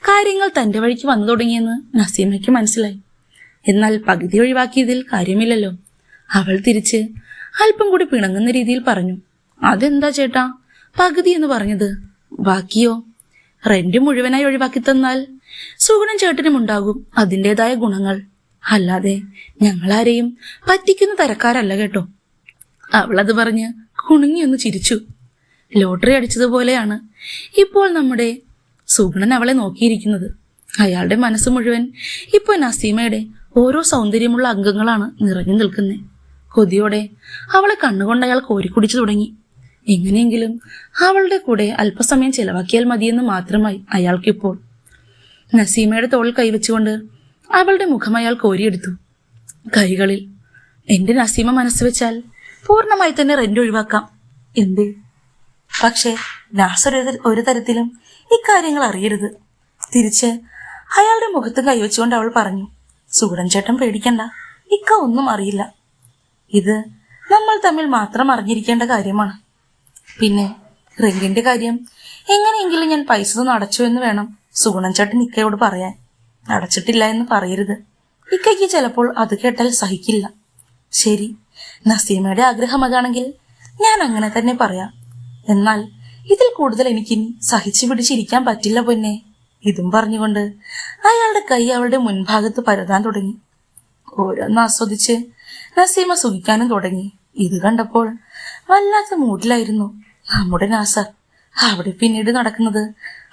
കാര്യങ്ങൾ തന്റെ വഴിക്ക് വന്നു തുടങ്ങിയെന്ന് നസീമയ്ക്ക് മനസ്സിലായി. എന്നാൽ പകുതി ഒഴിവാക്കിയതിൽ കാര്യമില്ലല്ലോ. അവൾ തിരിച്ച് അല്പം കൂടി പിണങ്ങുന്ന രീതിയിൽ പറഞ്ഞു, അതെന്താ ചേട്ടാ പകുതി എന്ന് പറഞ്ഞത്? ബാക്കിയോ? റെന്റ് മുഴുവനായി ഒഴിവാക്കി തന്നാൽ സുഗുണൻ ചേട്ടനും ഉണ്ടാകും അതിൻ്റെതായ ഗുണങ്ങൾ. അല്ലാതെ ഞങ്ങളാരെയും പറ്റിക്കുന്ന തരക്കാരല്ല കേട്ടോ. അവളത് പറഞ്ഞ് കുണുങ്ങിയൊന്ന് ചിരിച്ചു. ലോട്ടറി അടിച്ചതുപോലെയാണ് ഇപ്പോൾ നമ്മുടെ സുഗുണൻ അവളെ നോക്കിയിരിക്കുന്നത്. അയാളുടെ മനസ്സ് മുഴുവൻ ഇപ്പോൾ നസീമയുടെ ഓരോ സൗന്ദര്യമുള്ള അംഗങ്ങളാണ് നിറഞ്ഞു നിൽക്കുന്നത്. കൊതിയോടെ അവളെ കണ്ണുകൊണ്ട് അയാൾ കോരിക്കുടിച്ചു തുടങ്ങി. എങ്ങനെയെങ്കിലും അവളുടെ കൂടെ അല്പസമയം ചെലവാക്കിയാൽ മതിയെന്ന് മാത്രമായി അയാൾക്കിപ്പോൾ. നസീമയുടെ തോളിൽ കൈവച്ചുകൊണ്ട് അവളുടെ മുഖം അയാൾ കോരിയെടുത്തു കൈകളിൽ. എന്റെ നസീമ മനസ്സ് വെച്ചാൽ പൂർണ്ണമായി തന്നെ റെന്റ് ഒഴിവാക്കാം. എന്തേ? പക്ഷേ നാസർ ഒരു തരത്തിലും ഇക്കാര്യങ്ങൾ അറിയരുത്. തിരിച്ച് അയാളുടെ മുഖത്ത് കൈവച്ചുകൊണ്ട് അവൾ പറഞ്ഞു, സുഗുണൻ ചേട്ടൻ പേടിക്കണ്ട, ഇക്ക ഒന്നും അറിയില്ല. ഇത് നമ്മൾ തമ്മിൽ മാത്രം അറിഞ്ഞിരിക്കേണ്ട കാര്യമാണ്. പിന്നെ റെന്റിന്റെ കാര്യം എങ്ങനെയെങ്കിലും ഞാൻ പൈസ അടച്ചു എന്ന് വേണം സുഗുണൻ ചേട്ടൻ ഇക്കയോട് പറയാൻ. അടച്ചിട്ടില്ല എന്ന് പറയരുത്. ഇക്കയ്ക്ക് ചിലപ്പോൾ അത് കേട്ടാൽ സഹിക്കില്ല. ശരി, നസീമയുടെ ആഗ്രഹം അതാണെങ്കിൽ ഞാൻ അങ്ങനെ തന്നെ പറയാം. എന്നാൽ ഇതിൽ കൂടുതൽ എനിക്കിനി സഹിച്ചു പിടിച്ചിരിക്കാൻ പറ്റില്ല പൊന്നെ. ഇതും പറഞ്ഞുകൊണ്ട് അയാളുടെ കൈ അവളുടെ മുൻഭാഗത്ത് പരതാൻ തുടങ്ങി. ഓരോന്ന് ആസ്വദിച്ച് നസീമ സുഖിക്കാനും തുടങ്ങി. ഇത് കണ്ടപ്പോൾ വല്ലാത്ത മൂഡിലായിരുന്നു നമ്മുടെ നാസർ. അവിടെ പിന്നീട് നടക്കുന്നത്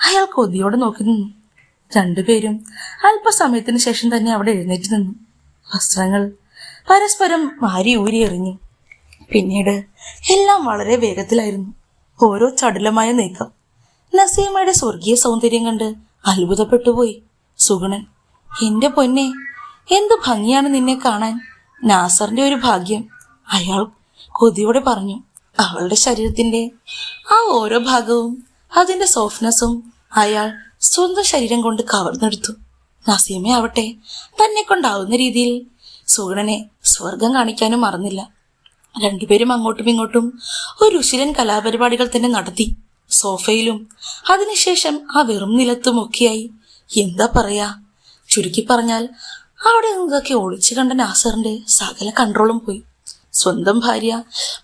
അയാൾ കൊതിയോടെ നോക്കി നിന്നു. രണ്ടുപേരും അല്പസമയത്തിന് ശേഷം തന്നെ അവിടെ എഴുന്നേറ്റ് നിന്നു. വസ്ത്രങ്ങൾ പരസ്പരം വാരി ഊരി എറിഞ്ഞു. പിന്നീട് എല്ലാം വളരെ വേഗത്തിലായിരുന്നു. ഓരോ ചടുലമായ നീക്കം. നസീമയുടെ സ്വർഗീയ സൗന്ദര്യം കണ്ട് അത്ഭുതപ്പെട്ടുപോയി സുഗുണൻ. എന്റെ പൊന്നെ, എന്തു ഭംഗിയാണ് നിന്നെ കാണാൻ. നാസറിന്റെ ഒരു ഭാഗ്യം, അയാൾ കൊതിയോടെ പറഞ്ഞു. അവളുടെ ശരീരത്തിന്റെ ആ ഓരോ ഭാഗവും അതിന്റെ സോഫ്റ്റ്നെസ്സും അയാൾ സ്വന്തം ശരീരം കൊണ്ട് കവർന്നെടുത്തു. നസീമയാവട്ടെ തന്നെ കൊണ്ടാവുന്ന രീതിയിൽ സുഗുണനെ സ്വർഗം കാണിക്കാനും മറന്നില്ല. രണ്ടുപേരും അങ്ങോട്ടും ഇങ്ങോട്ടും ഒരു ഉശിരൻ കലാപരിപാടികൾ തന്നെ നടത്തി. സോഫയിലും അതിനുശേഷം ആ വെറും നിലത്തുമൊക്കെയായി. എന്താ പറയാ, ചുരുക്കി പറഞ്ഞാൽ അവിടെ നിന്നതൊക്കെ ഒളിച്ചു കണ്ട നാസറിന്റെ സകല കൺട്രോളും പോയി. സ്വന്തം ഭാര്യ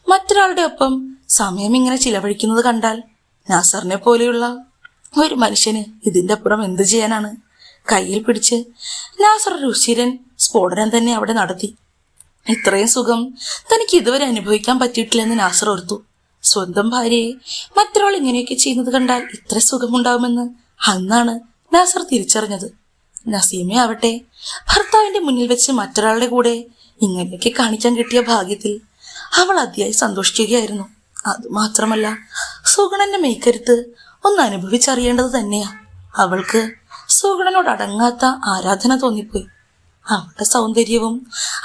മറ്റൊരാളുടെ ഒപ്പം സമയം ഇങ്ങനെ ചിലവഴിക്കുന്നത് കണ്ടാൽ നാസറിനെ പോലെയുള്ള ഒരു മനുഷ്യന് ഇതിന്റെ അപ്പുറം എന്തു ചെയ്യാനാണ്? കയ്യിൽ പിടിച്ച് നാസർ രുചിരൻ സ്ഫോടനം തന്നെ അവിടെ നടത്തി. ഇത്രയും സുഖം തനിക്ക് ഇതുവരെ അനുഭവിക്കാൻ പറ്റിയിട്ടില്ലെന്ന് നാസർ ഓർത്തു. സ്വന്തം ഭാര്യയെ മറ്റൊരാൾ ഇങ്ങനെയൊക്കെ ചെയ്യുന്നത് കണ്ടാൽ ഇത്ര സുഖമുണ്ടാവുമെന്ന് അന്നാണ് നാസർ തിരിച്ചറിഞ്ഞത്. നസീമയാവട്ടെ ഭർത്താവിന്റെ മുന്നിൽ വെച്ച് മറ്റൊരാളുടെ കൂടെ ഇങ്ങനെയൊക്കെ കാണിക്കാൻ കിട്ടിയ ഭാഗ്യത്തിൽ അവൾ അതിയായി സന്തോഷിക്കുകയായിരുന്നു. അതുമാത്രമല്ല, സുഗുണന്റെ മേക്കരുത്ത് ഒന്ന് അനുഭവിച്ചറിയേണ്ടത് തന്നെയാ. അവൾക്ക് സുഗുണനോട് അടങ്ങാത്ത ആരാധന തോന്നിപ്പോയി. അവളുടെ സൗന്ദര്യവും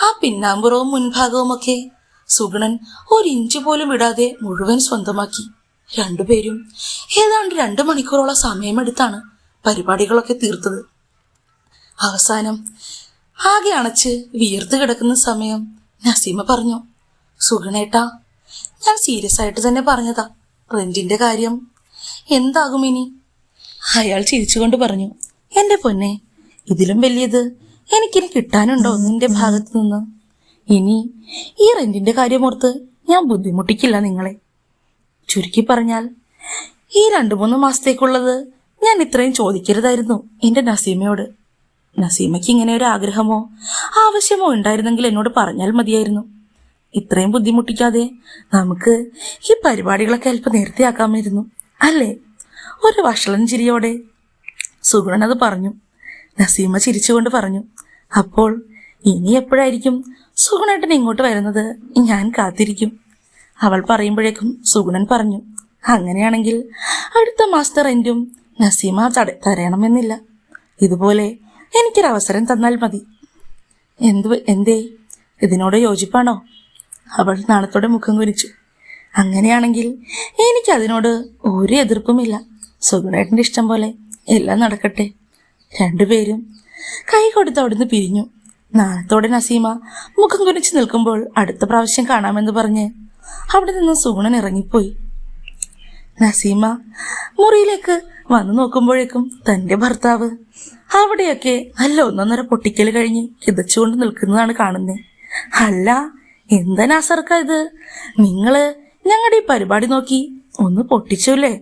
ആ പിന്നാമ്പുറവും മുൻഭാഗവും ഒക്കെ സുഗുണൻ ഒരിഞ്ച് പോലും വിടാതെ മുഴുവൻ സ്വന്തമാക്കി. രണ്ടുപേരും ഏതാണ്ട് 2 മണിക്കൂറോളം സമയമെടുത്താണ് പരിപാടികളൊക്കെ തീർത്തത്. അവസാനം ആകെ അണച്ച് വിയർത്ത് കിടക്കുന്ന സമയം നസീമ പറഞ്ഞു, സുഗുണേട്ടാ, ഞാൻ സീരിയസ് ആയിട്ട് തന്നെ പറഞ്ഞതാ. റെന്റിന്റെ കാര്യം എന്താകും ഇനി? അയാൾ ചിരിച്ചുകൊണ്ട് പറഞ്ഞു, എന്റെ പൊന്നെ, ഇതിലും വലിയത് എനിക്കിനി കിട്ടാനുണ്ടോ നിന്റെ ഭാഗത്ത് നിന്ന്? ഇനി ഈ റെന്റിന്റെ കാര്യമോർത്ത് ഞാൻ ബുദ്ധിമുട്ടിക്കില്ല നിങ്ങളെ. ചുരുക്കി പറഞ്ഞാൽ ഈ 2-3 മാസത്തേക്കുള്ളത് ഞാൻ ഇത്രയും ചോദിക്കരുതായിരുന്നു എന്റെ നസീമയോട്. നസീമയ്ക്ക് ഇങ്ങനെ ഒരു ആഗ്രഹമോ ആവശ്യമോ ഉണ്ടായിരുന്നെങ്കിൽ എന്നോട് പറഞ്ഞാൽ മതിയായിരുന്നു. ഇത്രയും ബുദ്ധിമുട്ടിക്കാതെ നമുക്ക് ഈ പരിപാടികളൊക്കെ അല്പം നേരത്തെ ആക്കാമായിരുന്നു, അല്ലേ? ഒരു വഷളൻ ചിരിയോടെ സുഗുണൻ അത് പറഞ്ഞു. നസീമ ചിരിച്ചുകൊണ്ട് പറഞ്ഞു, അപ്പോൾ ഇനി എപ്പോഴായിരിക്കും സുഗുണേട്ടൻ ഇങ്ങോട്ട് വരുന്നത്? ഞാൻ കാത്തിരിക്കും. അവൾ പറയുമ്പോഴേക്കും സുഗുണൻ പറഞ്ഞു, അങ്ങനെയാണെങ്കിൽ അടുത്ത മാസത്തെ റെന്റും നസീമ തരണമെന്നില്ല. ഇതുപോലെ എനിക്കൊരവസരം തന്നാൽ മതി. എന്തേ, ഇതിനോട് യോജിപ്പാണോ? അവൾ നാണത്തോടെ മുഖം കുനിച്ചു. അങ്ങനെയാണെങ്കിൽ എനിക്കതിനോട് ഒരു എതിർപ്പുമില്ല. സുഗുണേട്ടൻ്റെ ഇഷ്ടം പോലെ എല്ലാം നടക്കട്ടെ. രണ്ടുപേരും കൈ കൊടുത്ത് അവിടുന്ന് പിരിഞ്ഞു. നാണത്തോടെ നസീമ മുഖം കുനിച്ച് നിൽക്കുമ്പോൾ അടുത്ത പ്രാവശ്യം കാണാമെന്ന് പറഞ്ഞ് അവിടെ നിന്ന് സുഗുണൻ ഇറങ്ങിപ്പോയി. നസീമ മുറിയിലേക്ക് വന്നു നോക്കുമ്പോഴേക്കും തന്റെ ഭർത്താവ് അവിടെയൊക്കെ നല്ല 1.5 പൊട്ടിക്കൽ കഴിഞ്ഞ് കിതച്ചുകൊണ്ട് നിൽക്കുന്നതാണ് കാണുന്നത്. അല്ല, എന്താ നാസർക്ക ഇത്? നിങ്ങള് ഞങ്ങളുടെ ഈ പരിപാടി നോക്കി ഒന്ന് പൊട്ടിച്ചല്ലേ?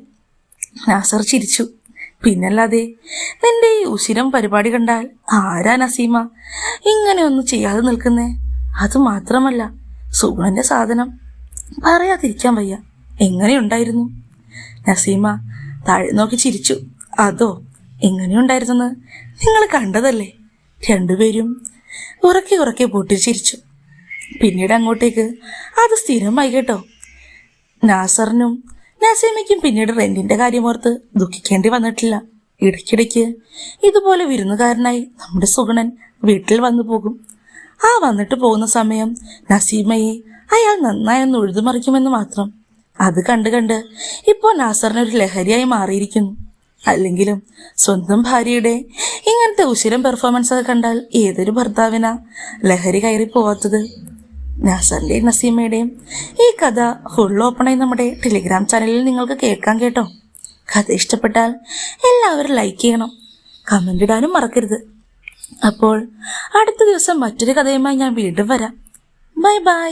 നാസർ ചിരിച്ചു. പിന്നല്ലാതെ, നിന്റെ ഈ ഉശിരം പരിപാടി കണ്ടാൽ ആരാ നസീമ ഇങ്ങനെയൊന്നും ചെയ്യാതെ നിൽക്കുന്നേ? അത് മാത്രമല്ല, സുഗുണന്റെ സാധനം പറയാതിരിക്കാൻ വയ്യ. എങ്ങനെയുണ്ടായിരുന്നു? നസീമ താഴെ നോക്കി ചിരിച്ചു. അതോ, എങ്ങനെയുണ്ടായിരുന്നെന്ന് നിങ്ങൾ കണ്ടതല്ലേ? രണ്ടുപേരും ഉറക്കെ ഉറക്കെ പൊട്ടിച്ചിരിച്ചു. പിന്നീട് അങ്ങോട്ടേക്ക് അത് സ്ഥിരമായി കേട്ടോ. നാസറിനും നസീമയ്ക്കും പിന്നീട് റെന്റിന്റെ കാര്യമോർത്ത് ദുഃഖിക്കേണ്ടി വന്നിട്ടില്ല. ഇടയ്ക്കിടയ്ക്ക് ഇതുപോലെ വിരുന്നുകാരനായി നമ്മുടെ സുഗുണൻ വീട്ടിൽ വന്നു പോകും. ആ വന്നിട്ട് പോകുന്ന സമയം നസീമയെ അയാൾ നന്നായൊന്ന് ഉഴുതുമറിക്കുമെന്ന് മാത്രം. അത് കണ്ട് ഇപ്പോൾ നാസറിനൊരു ലഹരിയായി മാറിയിരിക്കുന്നു. അല്ലെങ്കിലും സ്വന്തം ഭാര്യയുടെ ഇങ്ങനത്തെ ഉശിരം പെർഫോമൻസ് ഒക്കെ കണ്ടാൽ ഏതൊരു ഭർത്താവിനാ ലഹരി കയറി പോവാത്തത്? നാസറിന്റെയും നസീമയുടെയും ഈ കഥ ഫുൾ ഓപ്പണായി നമ്മുടെ ടെലിഗ്രാം ചാനലിൽ നിങ്ങൾക്ക് കേൾക്കാം കേട്ടോ. കഥ ഇഷ്ടപ്പെട്ടാൽ എല്ലാവരും ലൈക്ക് ചെയ്യണം, കമന്റ് ഇടാനും മറക്കരുത്. അപ്പോൾ അടുത്ത ദിവസം മറ്റൊരു കഥയുമായി ഞാൻ വീണ്ടും വരാം. Bye bye.